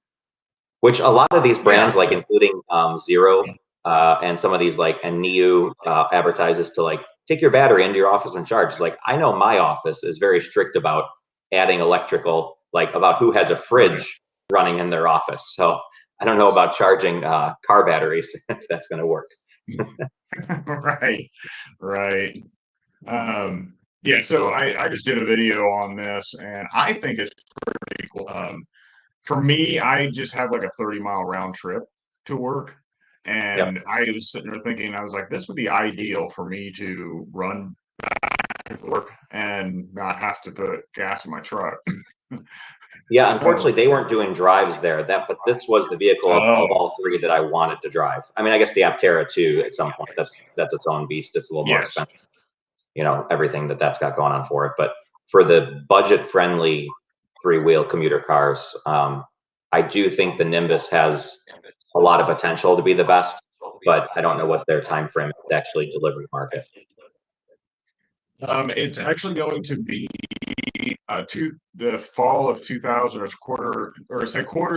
Which a lot of these brands, like including Zero and some of these like and NIU advertises to like take your battery into your office and charge. Like I know my office is very strict about adding electrical, like about who has a fridge running in their office. So I don't know about charging car batteries if that's going to work. Right. Yeah, so I just did a video on this, and I think it's pretty cool. For me, I just have like a 30-mile round trip to work. And I was sitting there thinking, I was like, this would be ideal for me to run back to work and not have to put gas in my truck. Yeah, unfortunately, they weren't doing drives there. But this was the vehicle of all three that I wanted to drive. I mean, I guess the Aptera too. At some point, that's its own beast. It's a little more expensive. Everything that's got going on for it. But for the budget-friendly three-wheel commuter cars, I do think the Nimbus has a lot of potential to be the best. but I don't know what their time frame is to actually deliver to market. It's actually going to be to the fall of 2000 quarter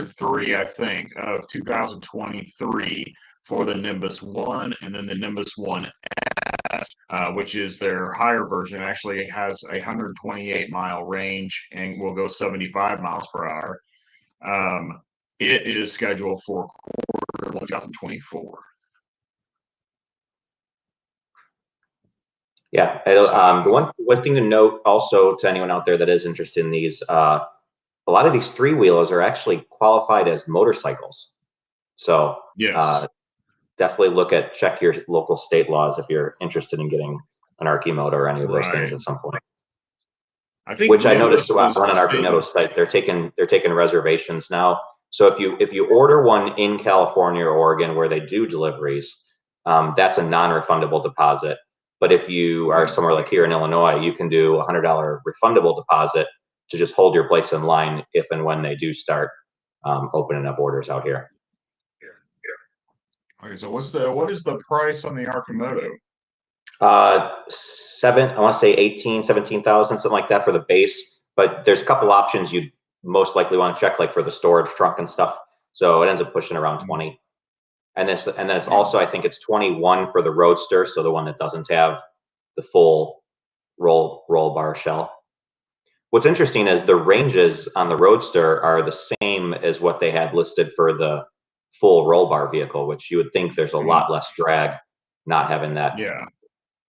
three, I think, of 2023 for the Nimbus 1, and then the Nimbus 1 S, which is their higher version, actually has a 128-mile range and will go 75 miles per hour. It is scheduled for quarter 2024. Yeah, the one thing to note also to anyone out there that is interested in these, a lot of these three-wheelers are actually qualified as motorcycles. So yes, definitely check your local state laws if you're interested in getting an Archimoto or any of those things at some point. I think Which I noticed on an Archimoto site, they're taking reservations now. So if you order one in California or Oregon where they do deliveries, that's a non-refundable deposit. But if you are somewhere like here in Illinois, you can do a $100 refundable deposit to just hold your place in line if and when they do start opening up orders out here. Okay, so what is the price on the Archimoto? I want to say 18, 17,000, something like that for the base. But there's a couple options you'd most likely want to check, like for the storage trunk and stuff. So it ends up pushing around 20. And then it's also, I think it's 21 for the Roadster, so the one that doesn't have the full roll bar shell. What's interesting is the ranges on the Roadster are the same as what they had listed for the full roll bar vehicle, which you would think there's a lot less drag not having that. Yeah.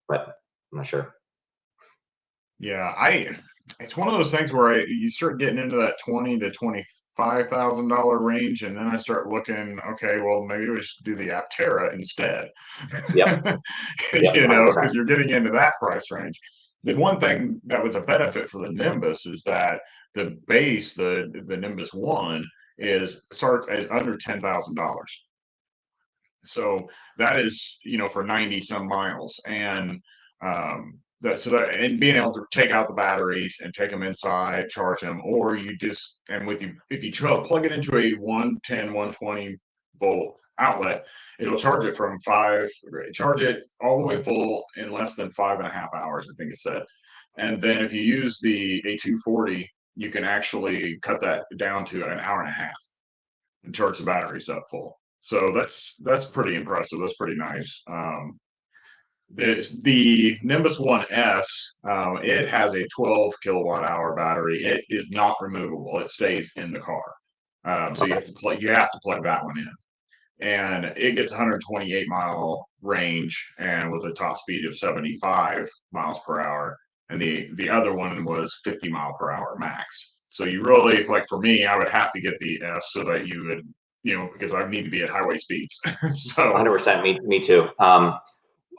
But I'm not sure. Yeah, it's one of those things where you start getting into that $20,000 to $25,000 range, and then I start looking, okay, well, maybe we should do the Aptera instead. Yep. You know, because you're getting into that price range. The one thing that was a benefit for the Nimbus is that the base, the Nimbus 1, is under $10,000. So that is, for 90 some miles, and and being able to take out the batteries and take them inside, charge them, or if you plug it into a 110, 120 volt outlet, it'll charge it charge it all the way full in less than 5.5 hours, I think it said. And then if you use the A240, you can actually cut that down to an hour and a half and charge the batteries up full. So that's pretty impressive. That's pretty nice. The Nimbus 1 S, it has a 12 kilowatt hour battery. It is not removable. It stays in the car. So you have to plug that one in. And it gets 128-mile range and with a top speed of 75 miles per hour. And the other one was 50 mile per hour max. So you really, like for me, I would have to get the S so that you would, because I need to be at highway speeds. So 100%, me too.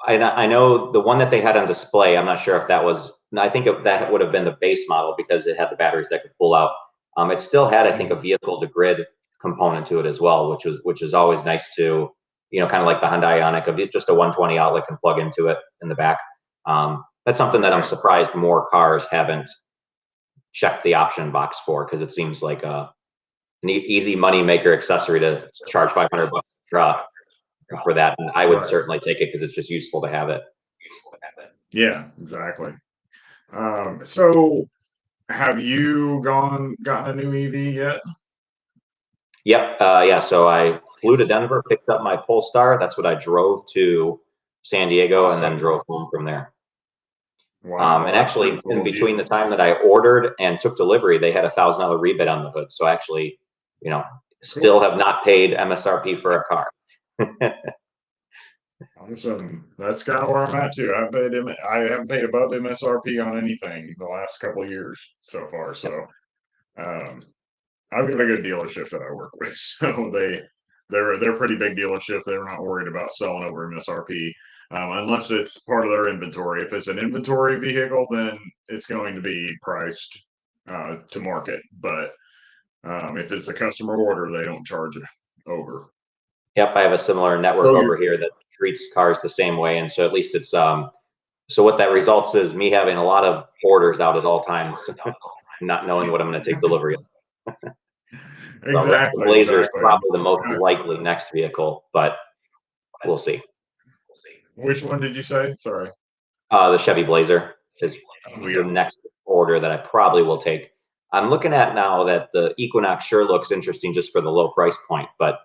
I know the one that they had on display, I'm not sure if that was, I think that would have been the base model because it had the batteries that could pull out. It still had, I think, a vehicle to grid component to it as well, which is always nice to, kind of like the Hyundai Ioniq, of just a 120 outlet can plug into it in the back. That's something that I'm surprised more cars haven't checked the option box for, because it seems like an easy money maker accessory to charge $500 for that, and I would certainly take it because it's just useful to have it. Yeah, exactly. So have you gotten a new EV yet? Yep. Yeah. So I flew to Denver, picked up my Polestar. That's what I drove to San Diego, and then drove home from there. Wow. And actually, in between the time that I ordered and took delivery, they had a $1,000 rebate on the hood. So actually, still have not paid MSRP for a car. Awesome. That's kind of where I'm at too. I haven't paid above MSRP on anything the last couple of years so far. So I've got a good dealership that I work with. So they're a pretty big dealership. They're not worried about selling over MSRP unless it's part of their inventory. If it's an inventory vehicle, then it's going to be priced to market. But if it's a customer order, they don't charge it over. Yep, I have a similar network over here that treats cars the same way, and so at least it's so what that results is me having a lot of orders out at all times, not knowing what I'm going to take delivery of. Exactly. The Blazer is probably the most likely next vehicle, but we'll see. Which one did you say? Sorry. The Chevy Blazer is Oh, the next order that I probably will take. I'm looking at now that the Equinox sure looks interesting just for the low price point, but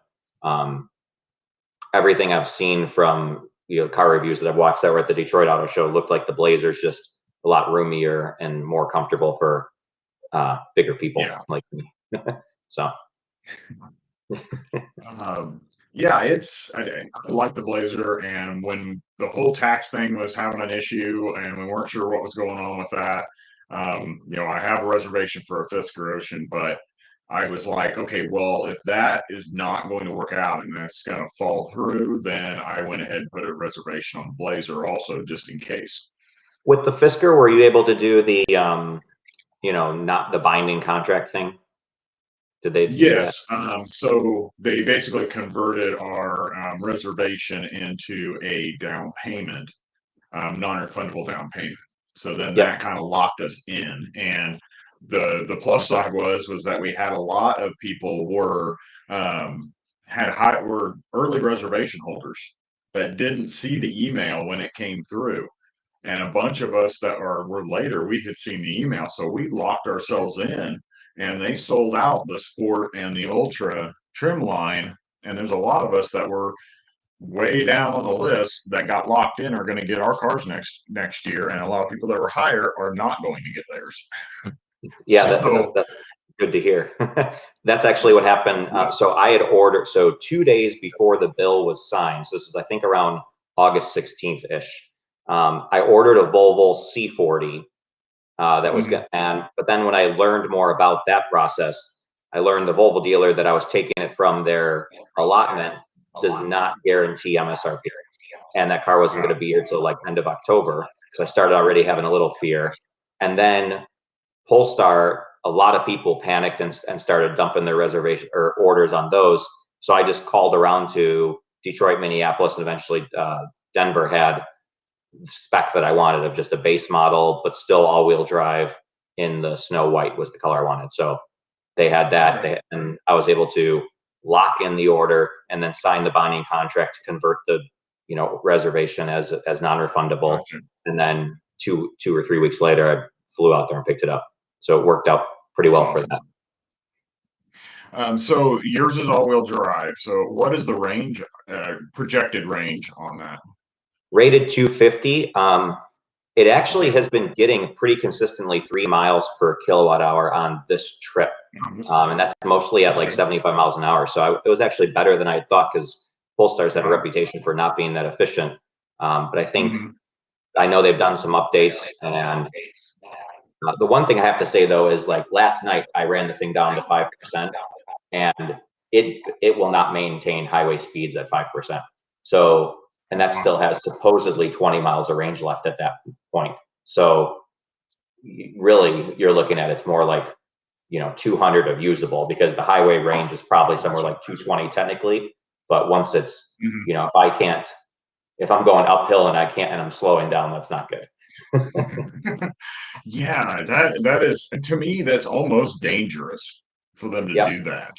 everything I've seen from car reviews that I've watched that were at the Detroit Auto Show looked like the Blazer's just a lot roomier and more comfortable for bigger people like me. So yeah, I like the Blazer, and when the whole tax thing was having an issue and we weren't sure what was going on with that, I have a reservation for a Fisker Ocean, but I was like, okay, well, if that is not going to work out and that's going to fall through, then I went ahead and put a reservation on the Blazer also, just in case. With the Fisker, were you able to do the, not the binding contract thing? Did they do that? Yes. So they basically converted our reservation into a down payment, non-refundable down payment. So then that kind of locked us in. And the plus side was that we had a lot of people were were early reservation holders that didn't see the email when it came through. And a bunch of us that were later, we had seen the email, so we locked ourselves in, and they sold out the Sport and the Ultra trim line. And there's a lot of us that were way down on the list that got locked in are going to get our cars next year, and a lot of people that were higher are not going to get theirs. Yeah, that's good to hear. That's actually what happened. So I had ordered, so 2 days before the bill was signed, so this is I think around August 16th ish. I ordered a Volvo C40 that was good, but then when I learned more about that process, I learned the Volvo dealer that I was taking it from their allotment does not guarantee MSRP, and that car wasn't going to be here till like end of October. So I started already having a little fear, and then Pulstar, a lot of people panicked and started dumping their reservation or orders on those. So I just called around to Detroit, Minneapolis, and eventually Denver had the spec that I wanted of just a base model, but still all-wheel drive in the snow white was the color I wanted. So they had that, and I was able to lock in the order and then sign the binding contract to convert the reservation as non-refundable. Gotcha. And then two or 3 weeks later, I flew out there and picked it up. So it worked out pretty well for that. So yours is all-wheel drive. So what is the range, projected range on that? Rated 250. It actually has been getting pretty consistently 3 miles per kilowatt hour on this trip. And that's mostly at like 75 miles an hour. So it was actually better than I thought, because Polestar's had a reputation for not being that efficient. But I think, I know they've done some updates, and the one thing I have to say though is, like, last night I ran the thing down to 5%, and it will not maintain highway speeds at 5%. So, and that still has supposedly 20 miles of range left at that point. So really you're looking at, it's more like 200 of usable, because the highway range is probably somewhere like 220 technically. But once it's if I'm going uphill and I'm slowing down, that's not good. Yeah, that is, to me, that's almost dangerous for them to do that.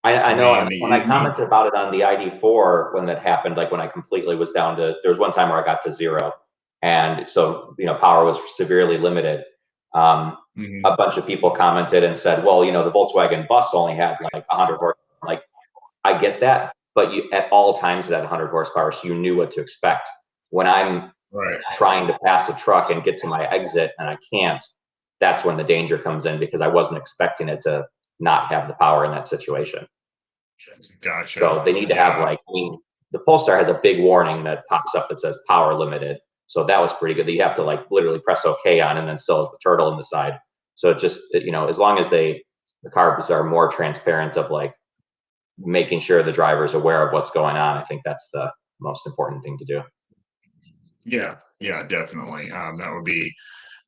I know. When I commented about it on the ID4 when that happened, like when I completely was down to, there was one time where I got to 0, and so power was severely limited. A bunch of people commented and said, well, the Volkswagen bus only had like 100 horsepower. Like, I get that, but you at all times at 100 horsepower, so you knew what to expect. When I'm trying to pass a truck and get to my exit and I can't, that's when the danger comes in, because I wasn't expecting it to not have the power in that situation. Gotcha. So they need to have, like, the Pulstar has a big warning that pops up that says power limited. So that was pretty good, that you have to like literally press OK on, and then still has the turtle in the side. So it just, as long as the cars are more transparent of like making sure the driver's aware of what's going on, I think that's the most important thing to do. Yeah, definitely. That would be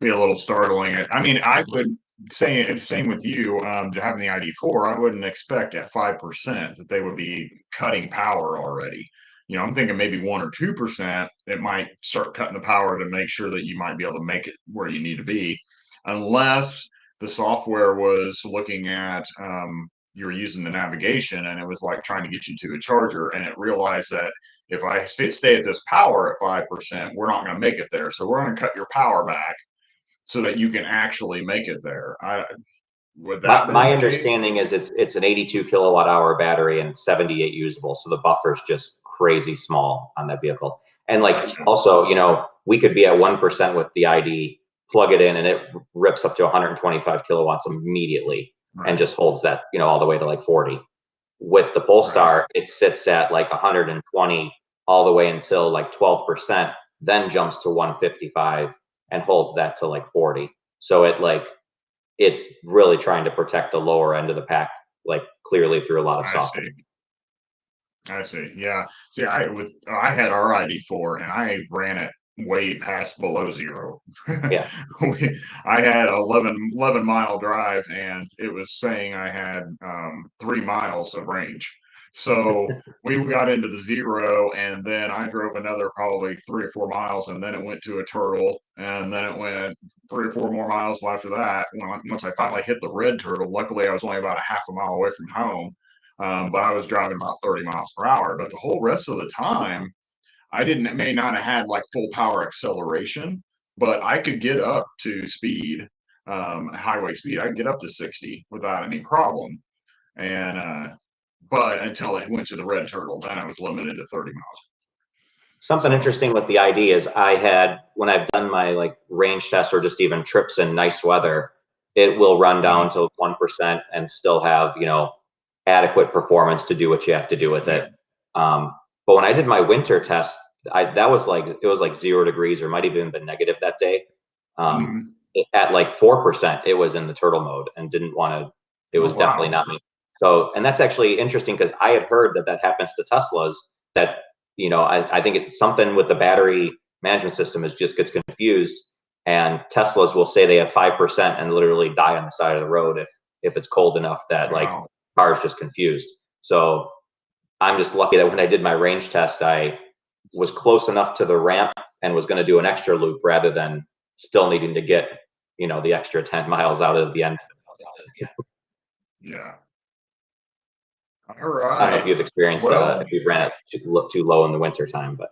a little startling. I mean, I would say it's same with you. Having the ID4, I wouldn't expect at 5% that they would be cutting power already. I'm thinking maybe 1 or 2%. It might start cutting the power to make sure that you might be able to make it where you need to be, unless the software was looking at you were using the navigation, and it was like trying to get you to a charger, and it realized that if I stay at this power at 5%, we're not going to make it there. So we're going to cut your power back so that you can actually make it there. Would that been My the case? understanding is it's an 82 kilowatt hour battery and 78 usable, so the buffer's just crazy small on that vehicle. And like Gotcha. also, you know, we could be at 1% with the ID, plug it in, and it rips up to 125 kilowatts immediately, Right. and just holds that, you know, all the way to like 40. With the Polestar, Right. it sits at like 120 all the way until like 12%, then jumps to 155 and holds that to like 40. So it's really trying to protect the lower end of the pack, like clearly through a lot of softening. I see. Yeah. See, I had our ID4 and I ran it way past below zero. Yeah. I had 11 mile drive, and it was saying I had 3 miles of range. So we got into the zero, and then I drove another probably 3 or 4 miles, and then it went to a turtle, and then it went 3 or 4 more miles after that. Once I finally hit the red turtle, luckily I was only about a half a mile away from home. But I was driving about 30 miles per hour. But the whole rest of the time, may not have had like full power acceleration, but I could get up to speed, highway speed. I could get up to 60 without any problem. And but until it went to the red turtle, then I was limited to 30 miles. Something interesting with the ID is I had, when I've done my like range tests or just even trips in nice weather, it will run down to 1% and still have, you know, adequate performance to do what you have to do with it. But when I did my winter test, it was like 0 degrees, or might have even been negative that day. At like 4%, it was in the turtle mode and didn't want to. It was definitely not me. So, and that's actually interesting because I had heard that happens to Teslas. That, you know, I think it's something with the battery management system just gets confused, and Teslas will say they have 5% and literally die on the side of the road if it's cold enough that like car is just confused. So I'm just lucky that when I did my range test, I was close enough to the ramp and was going to do an extra loop rather than still needing to get, you know, the extra 10 miles out of the end. Yeah. All right. I don't know if you've experienced if you've ran it too low in the winter time, but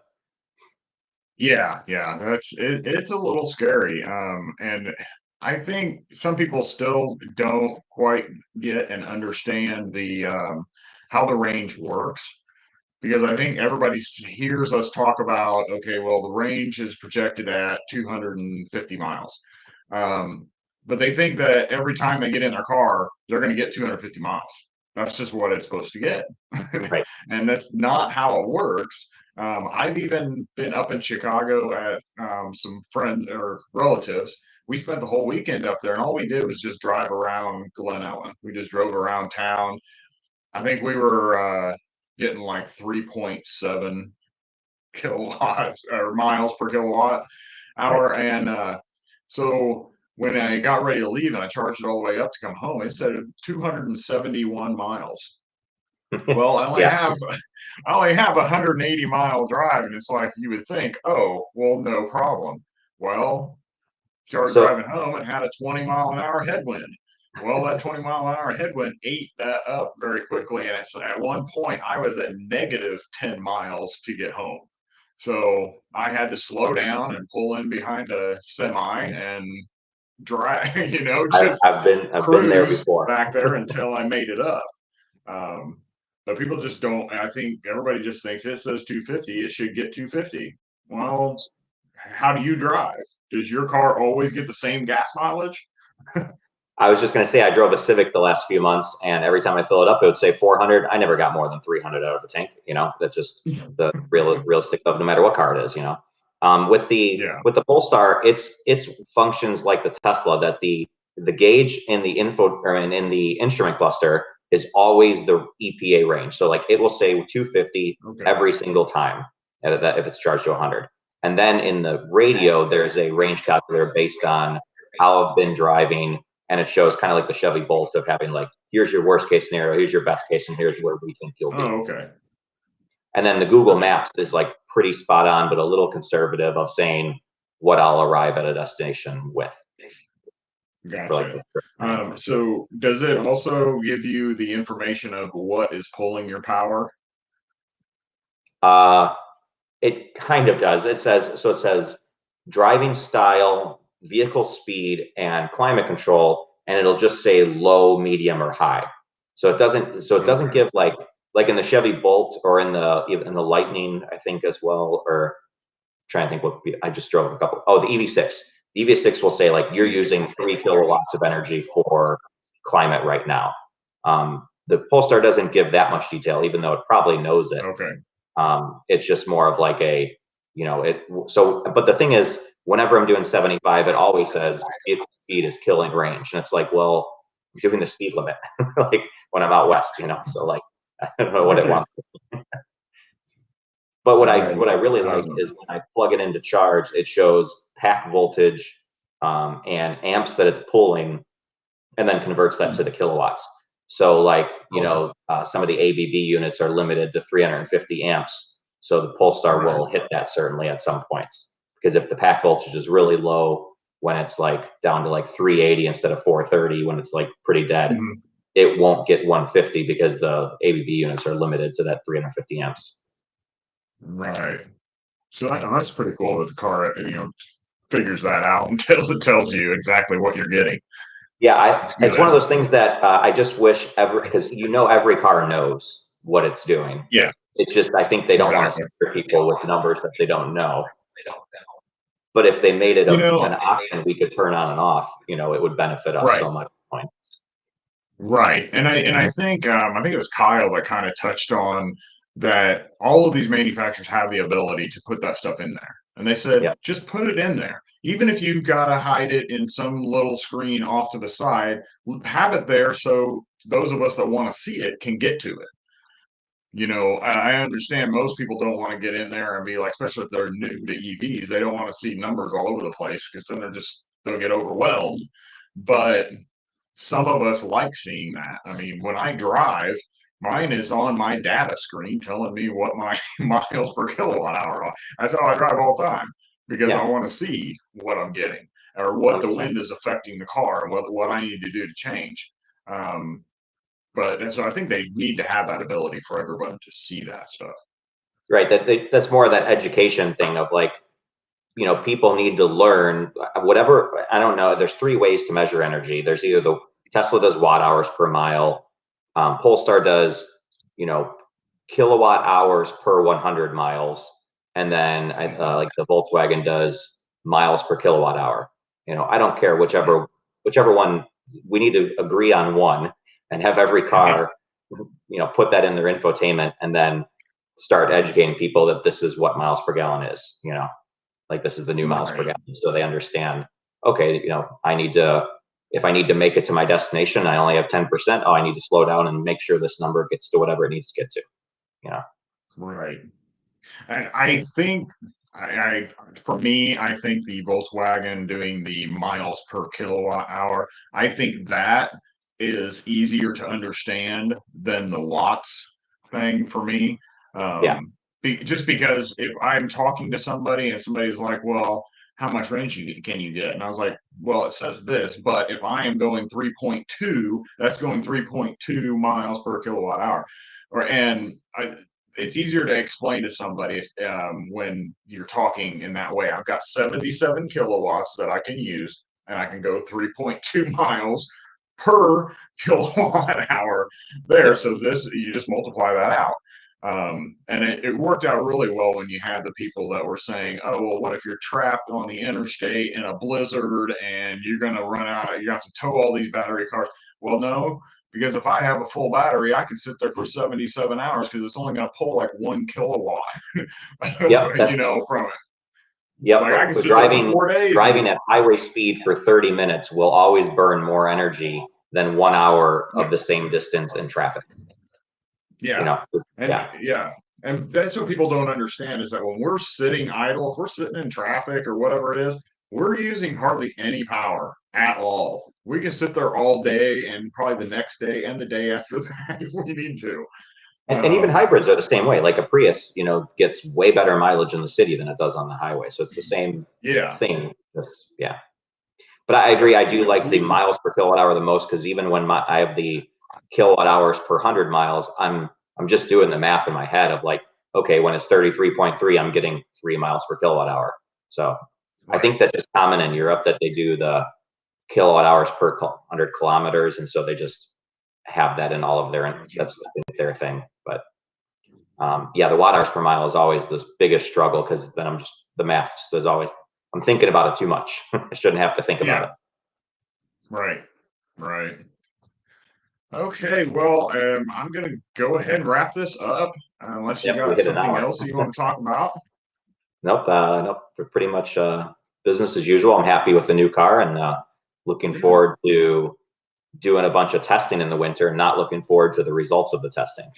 yeah, it's a little scary. And I think some people still don't quite get and understand the how the range works, because I think everybody hears us talk about, okay, well, the range is projected at 250 miles. But they think that every time they get in their car, they're going to get 250 miles. That's just what it's supposed to get. right. And that's not how it works. I've even been up in Chicago at some friends or relatives. We spent the whole weekend up there, and all we did was just drive around Glen Ellen. We just drove around town. I think we were getting like 3.7 kilowatts or miles per kilowatt hour. Right. And so when I got ready to leave and I charged it all the way up to come home, it said 271 miles. Well, I only have a 180-mile drive, and it's like you would think, oh, well, no problem. Well, started driving home and had a 20-mile-an-hour headwind. Well, that 20-mile-an-hour headwind ate that up very quickly, and at one point I was at negative 10 miles to get home. So I had to slow down and pull in behind a semi and drive, just I've been there before. back there until I made it up. But people just don't. I think everybody just thinks it says 250, it should get 250. Well, how do you drive? Does your car always get the same gas mileage? I was just going to say, I drove a Civic the last few months, and every time I fill it up, it would say 400. I never got more than 300 out of the tank. You know, that's just the realistic of no matter what car it is. You know, with the Pulsar, it's functions like the Tesla, that the gauge in the in the instrument cluster is always the EPA range. So like it will say 250 every single time if it's charged to 100. And then in the radio, there's a range calculator based on how I've been driving. And it shows kind of like the Chevy Bolt of having like, here's your worst case scenario, here's your best case, and here's where we think you'll be. Oh, okay. And then the Google Maps is like pretty spot on, but a little conservative of saying what I'll arrive at a destination with. Gotcha. So does it also give you the information of what is pulling your power? It kind of does. It says driving style, vehicle speed, and climate control, and it'll just say low, medium, or high. So it doesn't give like in the Chevy Bolt or in the Lightning, I think as well, or trying to think what I just drove a couple. Oh, the EV6. The EV6 will say like you're using 3 kilowatts of energy for climate right now. The Polestar doesn't give that much detail, even though it probably knows it. Okay. It's just more of like a, but the thing is, whenever I'm doing 75, it always says vehicle speed is killing range. And it's like, well, I'm doing the speed limit, like when I'm out west, so like, I don't know what it wants. But what I really like is when I plug it into charge, it shows pack voltage and amps that it's pulling, and then converts that to the kilowatts. So like, some of the ABB units are limited to 350 amps. So the Pulstar will hit that certainly at some points, because if the pack voltage is really low, when it's like down to like 380 instead of 430, when it's like pretty dead, it won't get 150 because the ABB units are limited to that 350 amps. Right. So that's pretty cool that the car, figures that out and tells you exactly what you're getting. Yeah, it's one of those things that I just wish because every car knows what it's doing. Yeah. It's just, I think they don't want to scare people with numbers that they don't know. But if they made it an option we could turn on and off, it would benefit us so much. Right. And I think it was Kyle that kind of touched on that all of these manufacturers have the ability to put that stuff in there. And they said, just put it in there. Even if you've got to hide it in some little screen off to the side, have it there so those of us that want to see it can get to it. I understand most people don't want to get in there and be like, especially if they're new to EVs, they don't want to see numbers all over the place because then they'll get overwhelmed. But some of us like seeing that. I mean, when I drive, mine is on my data screen telling me what my miles per kilowatt hour are. That's how I drive all the time because I want to see what I'm getting or what the wind is affecting the car and what I need to do to change. But so I think they need to have that ability for everyone to see that stuff. Right. That's more of that education thing of like, people need to learn whatever. I don't know. There's 3 ways to measure energy. There's either Tesla does watt hours per mile. Polestar does, kilowatt hours per 100 miles. And then like the Volkswagen does miles per kilowatt hour. I don't care whichever one. We need to agree on one and have every car, put that in their infotainment and then start educating people that this is what miles per gallon is, like this is the new miles per gallon. So they understand, okay, if I need to make it to my destination, I only have 10%. Oh, I need to slow down and make sure this number gets to whatever it needs to get to, Right. And I think for me, I think the Volkswagen doing the miles per kilowatt hour, I think that is easier to understand than the watts thing for me. Just because if I'm talking to somebody and somebody's like, well, how much range can you get? And I was like, well, it says this, but if I am going 3.2, that's going 3.2 miles per kilowatt hour. It's easier to explain to somebody when you're talking in that way. I've got 77 kilowatts that I can use, and I can go 3.2 miles per kilowatt hour there. So you just multiply that out. And it worked out really well when you had the people that were saying, oh, well, what if you're trapped on the interstate in a blizzard and you're going to run out, you have to tow all these battery cars? Well, no, because if I have a full battery, I can sit there for 77 hours because it's only going to pull like 1 kilowatt, from it. Yep, like I can sit driving there for 4 days. Driving at highway speed for 30 minutes will always burn more energy than 1 hour of the same distance in traffic. Yeah. And that's what people don't understand is that when we're sitting idle, if we're sitting in traffic or whatever it is, we're using hardly any power at all. We can sit there all day and probably the next day and the day after that if we need to. And even hybrids are the same way. Like a Prius, gets way better mileage in the city than it does on the highway. So it's the same thing. But I agree. I do like the miles per kilowatt hour the most, because even when I have the kilowatt hours per 100 miles, I'm just doing the math in my head of like, okay, when it's 33.3, I'm getting 3 miles per kilowatt hour. So I think that's just common in Europe, that they do the kilowatt hours per 100 kilometers, and so they just have that in all of their, that's their thing. But yeah, the watt hours per mile is always the biggest struggle, because then the math is always, I'm thinking about it too much. I shouldn't have to think about it. Right. Okay, well, I'm gonna go ahead and wrap this up, unless you got something else you want to talk about. Nope, pretty much business as usual. I'm happy with the new car, and looking forward to doing a bunch of testing in the winter, and not looking forward to the results of the testing.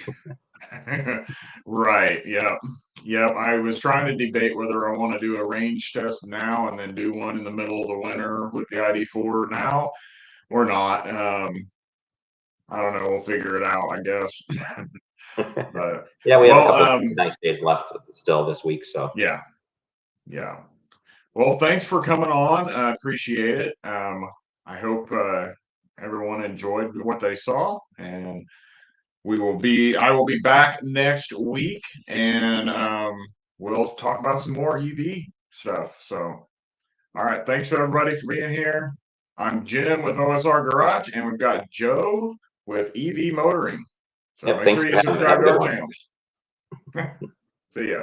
Right. Yep. I was trying to debate whether I want to do a range test now and then do one in the middle of the winter with the ID4 now or not. I don't know. We'll figure it out, I guess. But yeah, we have a couple of nice days left still this week. So yeah. Well, thanks for coming on. I appreciate it. I hope everyone enjoyed what they saw, and I will be back next week, and we'll talk about some more EV stuff. So, all right. Thanks for everybody for being here. I'm Jim with OSR Garage, and we've got Joe with EV Motoring. So make sure you subscribe to our channels. See ya.